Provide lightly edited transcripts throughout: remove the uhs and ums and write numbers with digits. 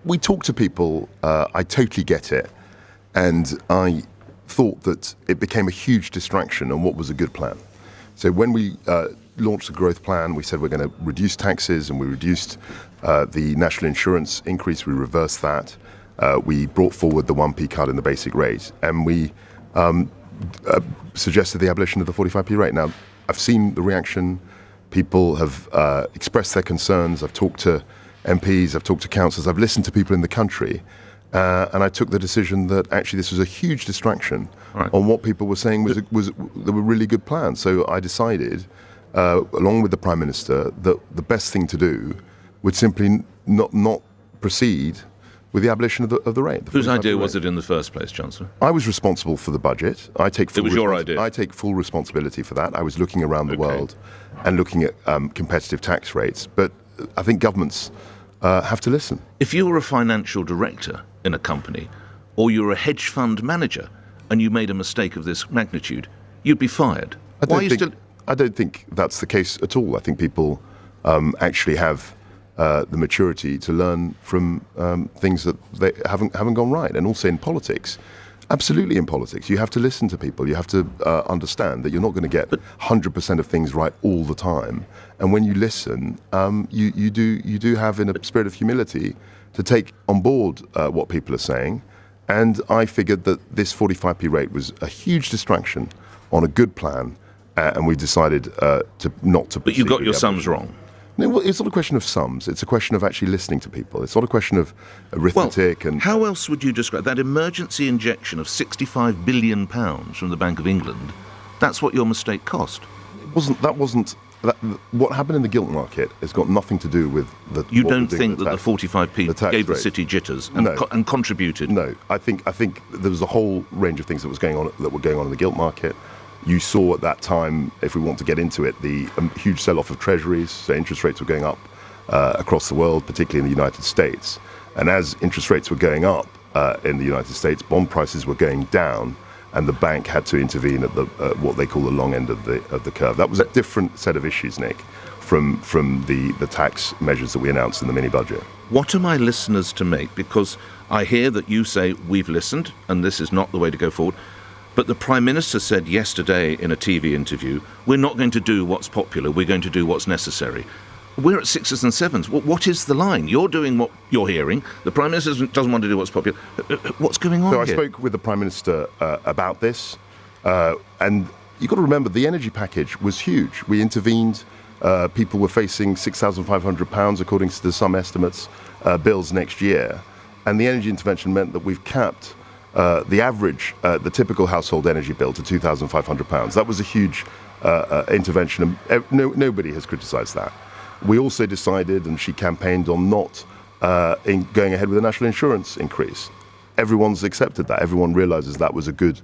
We talk to people, I totally get it, and I thought that it became a huge distraction on what was a good plan. So when we launched the growth plan, we said we're going to reduce taxes, and we reduced the national insurance increase, we reversed that. We brought forward the 1p cut in the basic rate, and we suggested the abolition of the 45p rate. Now, I've seen the reaction. People have expressed their concerns. I've talked to MPs, I've talked to councillors, I've listened to people in the country, and I took the decision that actually this was a huge distraction on what people were saying there were really good plans. So I decided, along with the Prime Minister, that the best thing to do would simply not proceed with the abolition of the rate. Whose idea was it in the first place, Chancellor? I was responsible for the budget. It was your idea? I take full responsibility for that. I was looking around the world and looking at competitive tax rates. But I think governments have to listen. If you were a financial director in a company, or you were a hedge fund manager, and you made a mistake of this magnitude, you'd be fired. I don't think that's the case at all. I think people actually have the maturity to learn from things that they haven't gone right. And also in politics, absolutely in politics, you have to listen to people. You have to understand that you're not going to get 100% of things right all the time. And when you listen, you do have, in a spirit of humility, to take on board what people are saying. And I figured that this 45p rate was a huge distraction on a good plan, and we decided not to proceed. But you got your sums wrong. No, well, it's not a question of sums. It's a question of actually listening to people. It's not a question of arithmetic. Well, how else would you describe that emergency injection of £65 billion from the Bank of England? That's what your mistake cost. What happened in the gilt market has got nothing to do with the. You don't think that the 45p gave the city jitters and contributed? No, I think there was a whole range of things that were going on in the gilt market. You saw at that time, if we want to get into it, the huge sell-off of treasuries. So interest rates were going up across the world, particularly in the United States. And as interest rates were going up in the United States, bond prices were going down, and the bank had to intervene at the what they call the long end of the curve. That was a different set of issues, Nick, from the tax measures that we announced in the mini-budget. What are my listeners to make? Because I hear that you say we've listened, and this is not the way to go forward. But the Prime Minister said yesterday in a TV interview, we're not going to do what's popular, we're going to do what's necessary. We're at sixes and sevens. What is the line? You're doing what you're hearing. The Prime Minister doesn't want to do what's popular. What's going on here? So I spoke with the Prime Minister about this, and you've got to remember the energy package was huge. We intervened. People were facing £6,500, according to some estimates, bills next year. And the energy intervention meant that we've capped the average, the typical household energy bill to £2,500. That was a huge intervention, and nobody has criticised that. We also decided, and she campaigned on not going ahead with a national insurance increase. Everyone's accepted that. Everyone realises that was a good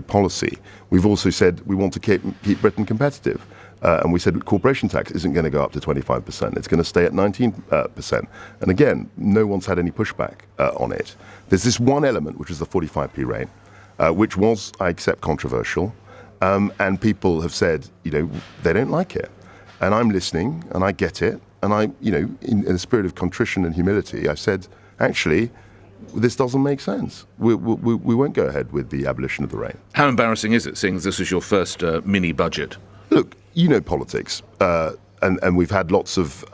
policy. We've also said we want to keep Britain competitive. And we said corporation tax isn't going to go up to 25%. It's going to stay at 19%. And again, no one's had any pushback on it. There's this one element, which is the 45p rate, which was, I accept, controversial. And people have said, they don't like it. And I'm listening, and I get it. And I, in a spirit of contrition and humility, I said, actually, this doesn't make sense. We won't go ahead with the abolition of the rate. How embarrassing is it, seeing this is your first mini-budget? Look, politics, and we've had lots of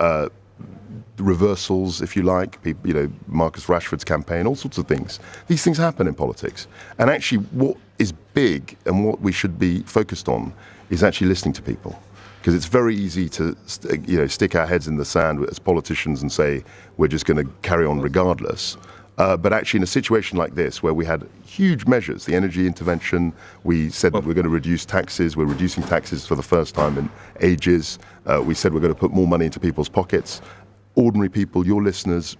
reversals, if you like. People, Marcus Rashford's campaign, all sorts of things. These things happen in politics. And actually, what is big and what we should be focused on is actually listening to people. Because it's very easy to, stick our heads in the sand as politicians and say we're just going to carry on regardless. But actually, in a situation like this, where we had huge measures, the energy intervention, we said that we're going to reduce taxes. We're reducing taxes for the first time in ages. We said we're going to put more money into people's pockets, ordinary people, your listeners,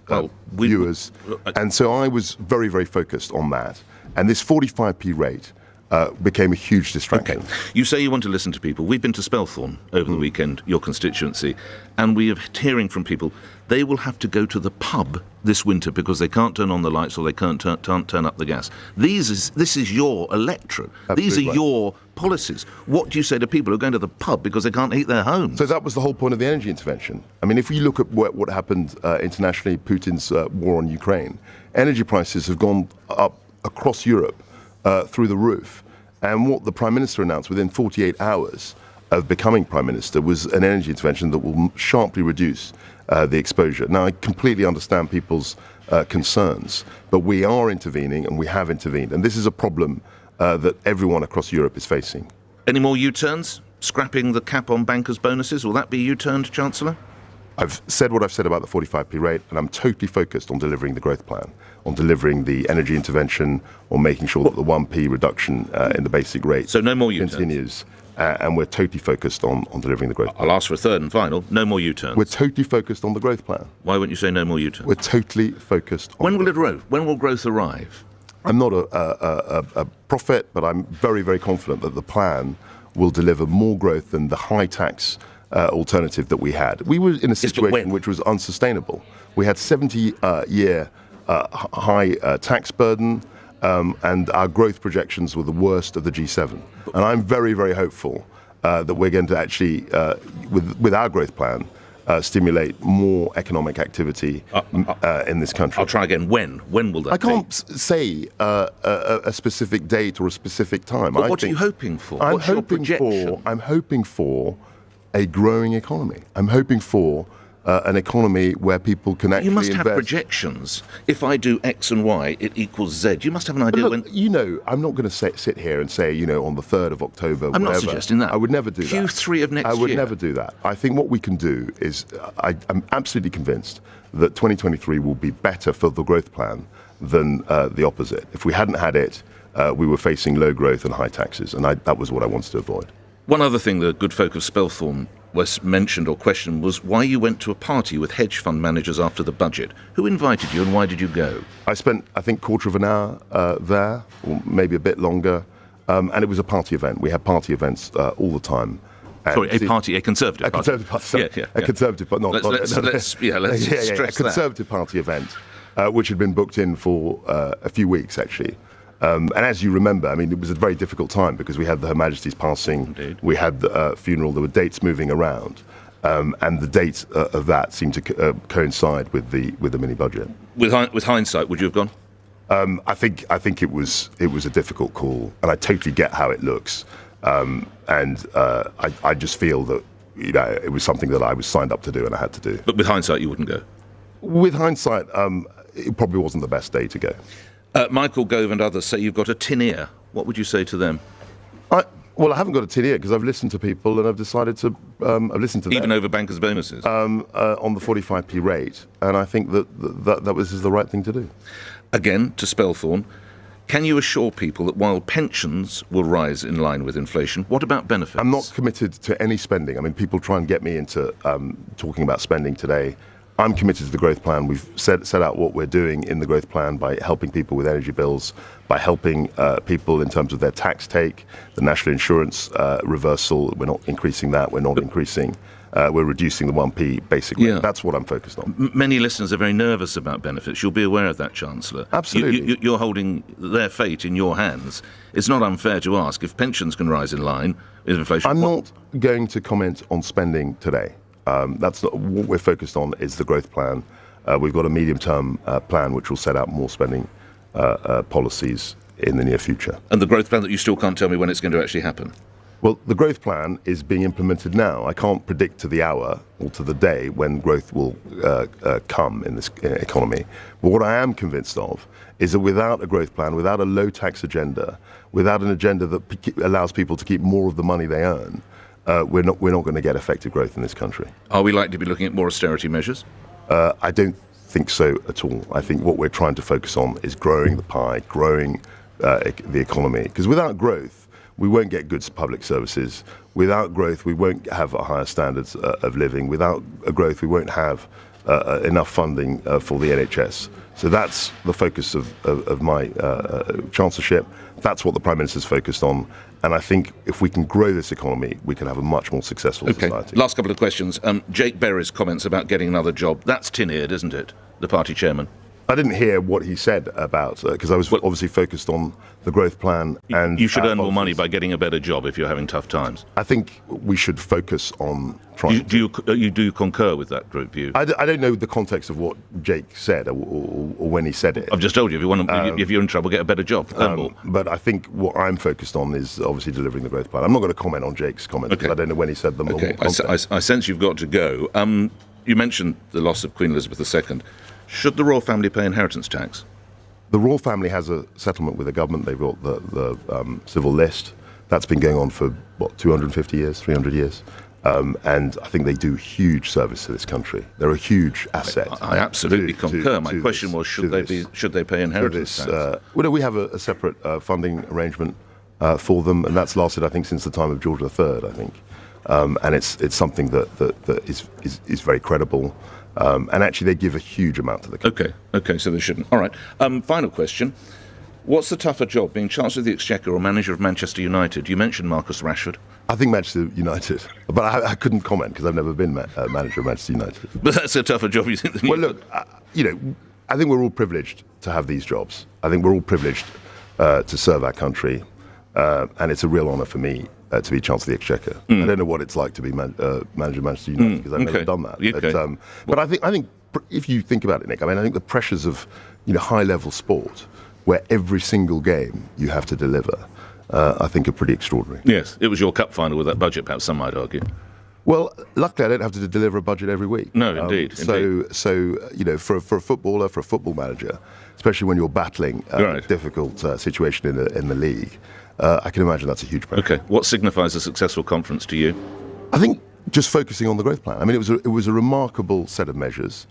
viewers. And so I was very, very focused on that. And this 45p rate became a huge distraction. Okay. You say you want to listen to people. We've been to Spelthorne over the weekend, your constituency, and we are hearing from people they will have to go to the pub this winter because they can't turn on the lights or they can't turn up the gas. This is your electorate. These are your policies. What do you say to people who are going to the pub because they can't heat their homes? So that was the whole point of the energy intervention. I mean, if you look at what happened internationally, Putin's war on Ukraine, energy prices have gone up across Europe through the roof. And what the Prime Minister announced within 48 hours of becoming Prime Minister was an energy intervention that will sharply reduce the exposure. Now, I completely understand people's concerns, but we are intervening and we have intervened. And this is a problem that everyone across Europe is facing. Any more U-turns? Scrapping the cap on bankers' bonuses? Will that be U-turned, Chancellor? I've said what I've said about the 45p rate, and I'm totally focused on delivering the growth plan, on delivering the energy intervention, on making sure that the 1p reduction in the basic rate so no more U-turns. Continues. And we're totally focused on delivering the growth plan. I'll ask for a third and final. No more U-turns. We're totally focused on the growth plan. Why won't you say no more U-turns? We're totally focused on... When will it arrive? When will growth arrive? I'm not a prophet, but I'm very, very confident that the plan will deliver more growth than the high tax alternative that we had. We were in a situation which was unsustainable. We had 70-year high tax burden, and our growth projections were the worst of the G7. And I'm very, very hopeful that we're going to actually, with our growth plan, stimulate more economic activity in this country. I'll try again. When will that be? I can't say a specific date or a specific time. But what are you hoping for? What's your projection? I'm hoping for a growing economy. I'm hoping for an economy where people can actually invest. You must have projections. If I do X and Y, it equals Z. You must have an idea. Look, I'm not going to sit here and say, on the 3rd of October, I'm not suggesting that. I would never do that. Q3 of next year. I would never do that. I think what we can do is, I'm absolutely convinced that 2023 will be better for the growth plan than the opposite. If we hadn't had it, we were facing low growth and high taxes, and that was what I wanted to avoid. One other thing the good folk of Spelthorne was mentioned or questioned was why you went to a party with hedge fund managers after the budget. Who invited you and why did you go? I spent, I think, quarter of an hour there, or maybe a bit longer, and it was a party event. We had party events all the time. Sorry, a conservative party. A conservative party, sorry. A conservative, but not... Let's stress a conservative party event, which had been booked in for a few weeks, actually. And as you remember, I mean, it was a very difficult time because we had Her Majesty's passing, Indeed. We had the funeral, there were dates moving around, and the dates of that seemed to coincide with the mini budget. With hindsight, would you have gone? I think it was a difficult call, and I totally get how it looks, and I just feel that it was something that I was signed up to do and I had to do. But with hindsight, you wouldn't go. With hindsight, it probably wasn't the best day to go. Michael Gove and others say you've got a tin ear. What would you say to them? Well, I haven't got a tin ear because I've listened to people and I've decided to. I've listened to them. Even over bankers' bonuses? On the 45p rate, and I think that was the right thing to do. Again, to Spelthorne, can you assure people that while pensions will rise in line with inflation, what about benefits? I'm not committed to any spending. I mean, people try and get me into talking about spending today. I'm committed to the growth plan. We've set out what we're doing in the growth plan by helping people with energy bills, by helping people in terms of their tax take, the national insurance reversal. We're not increasing that. We're not increasing. We're reducing the 1p basic rate. Yeah. That's what I'm focused on. Many listeners are very nervous about benefits. You'll be aware of that, Chancellor. Absolutely. You're holding their fate in your hands. It's not unfair to ask if pensions can rise in line with inflation. I'm not going to comment on spending today. That's not what we're focused on. Is the growth plan. We've got a medium-term plan which will set out more spending policies in the near future. And the growth plan that you still can't tell me when it's going to actually happen? Well, the growth plan is being implemented now. I can't predict to the hour or to the day when growth will come in this economy. But what I am convinced of is that without a growth plan, without a low-tax agenda, without an agenda that allows people to keep more of the money they earn, we're not going to get effective growth in this country. Are we likely to be looking at more austerity measures? I don't think so at all. I think what we're trying to focus on is growing the pie, growing the economy. Because without growth, we won't get good public services. Without growth, we won't have higher standards of living. Without growth, we won't have enough funding for the NHS. So that's the focus of my chancellorship. That's what the Prime Minister's focused on. And I think if we can grow this economy, we can have a much more successful society. Last couple of questions. Jake Berry's comments about getting another job, that's tin-eared, isn't it? The party chairman. I didn't hear what he said about, because I was obviously focused on the growth plan. And you should earn more money by getting a better job if you're having tough times. I think we should focus on trying. Do you concur with that group view? I don't know the context of what Jake said or when he said it. I've just told you, if you're in trouble, get a better job. But I think what I'm focused on is obviously delivering the growth plan. I'm not going to comment on Jake's comments because I don't know when he said them. Okay, I sense you've got to go. You mentioned the loss of Queen Elizabeth II. Should the royal family pay inheritance tax? The royal family has a settlement with the government. They've got the civil list. That's been going on for, 250 years, 300 years? And I think they do huge service to this country. They're a huge asset. I absolutely concur. My question was, should they pay inheritance tax? We have a separate funding arrangement for them, and that's lasted, I think, since the time of George III, I think. And it's something that is very credible. And actually, they give a huge amount to the country. Okay, so they shouldn't. All right. Final question. What's the tougher job, being Chancellor of the Exchequer or manager of Manchester United? You mentioned Marcus Rashford. I think Manchester United. But I couldn't comment because I've never been manager of Manchester United. But that's a tougher job, you think? Well, look, I think we're all privileged to have these jobs. I think we're all privileged to serve our country. And it's a real honour for me to be Chancellor of the Exchequer. I don't know what it's like to be manager of Manchester United because I've never done that. Okay. But I think if you think about it, Nick, I think the pressures of high-level sport, where every single game you have to deliver, I think are pretty extraordinary. Yes, it was your cup final with that budget, perhaps some might argue. Well, luckily I don't have to deliver a budget every week. No, indeed. So for a footballer, for a football manager, especially when you're battling a difficult situation in the league, I can imagine that's a huge pressure. Okay, what signifies a successful conference to you? I think just focusing on the growth plan. It was a remarkable set of measures.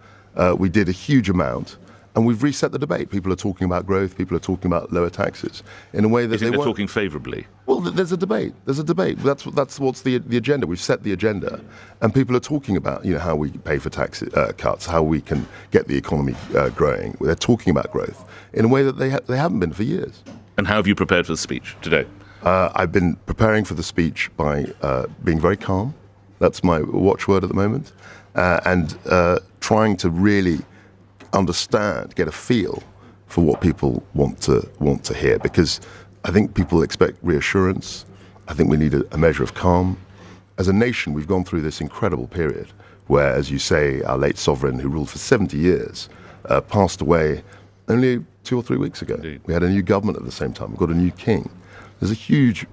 We did a huge amount. And we've reset the debate. People are talking about growth. People are talking about lower taxes in a way that they're talking favourably. Well, there's a debate. That's what's the agenda. We've set the agenda, and people are talking about how we pay for tax cuts, how we can get the economy growing. They're talking about growth in a way that they haven't been for years. And how have you prepared for the speech today? I've been preparing for the speech by being very calm. That's my watchword at the moment, and trying to really understand, get a feel for what people want to hear, because I think people expect reassurance. I think we need a measure of calm. As a nation, we've gone through this incredible period where, as you say, our late sovereign, who ruled for 70 years, passed away only 2 or 3 weeks ago. Indeed. We had a new government at the same time. We've got a new king. There's a huge,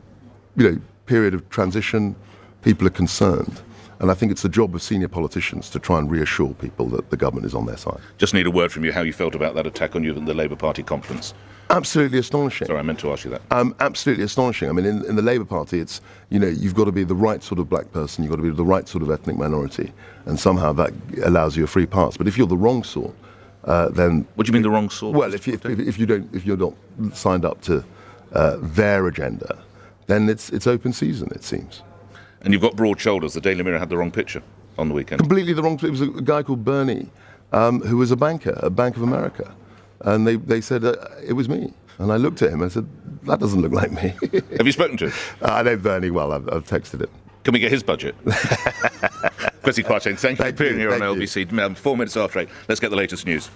period of transition. People are concerned. And I think it's the job of senior politicians to try and reassure people that the government is on their side. Just need a word from you how you felt about that attack on you at the Labour Party conference. Absolutely astonishing. Sorry, I meant to ask you that. Absolutely astonishing. In the Labour Party, it's, you've got to be the right sort of black person, you've got to be the right sort of ethnic minority, and somehow that allows you a free pass. But if you're the wrong sort, then... What do you mean the wrong sort? Well, if you're not signed up to their agenda, then it's open season, it seems. And you've got broad shoulders. The Daily Mirror had the wrong picture on the weekend. Completely the wrong. It was a guy called Bernie, who was a banker at Bank of America, and they said it was me. And I looked at him and said, "That doesn't look like me." Have you spoken to him? I know Bernie well. I've texted him. Can we get his budget? Kwasi Kwarteng, thank you for appearing here on LBC. 4 minutes after 8. Let's get the latest news.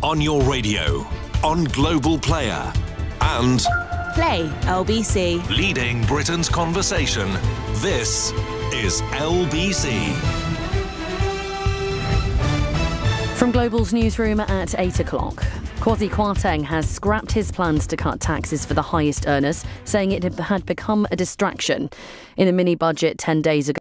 On your radio, on Global Player, and Play LBC. leading Britain's conversation. This is LBC. From Global's newsroom at 8 o'clock. Kwasi Kwarteng has scrapped his plans to cut taxes for the highest earners, saying it had become a distraction. In a mini-budget 10 days ago,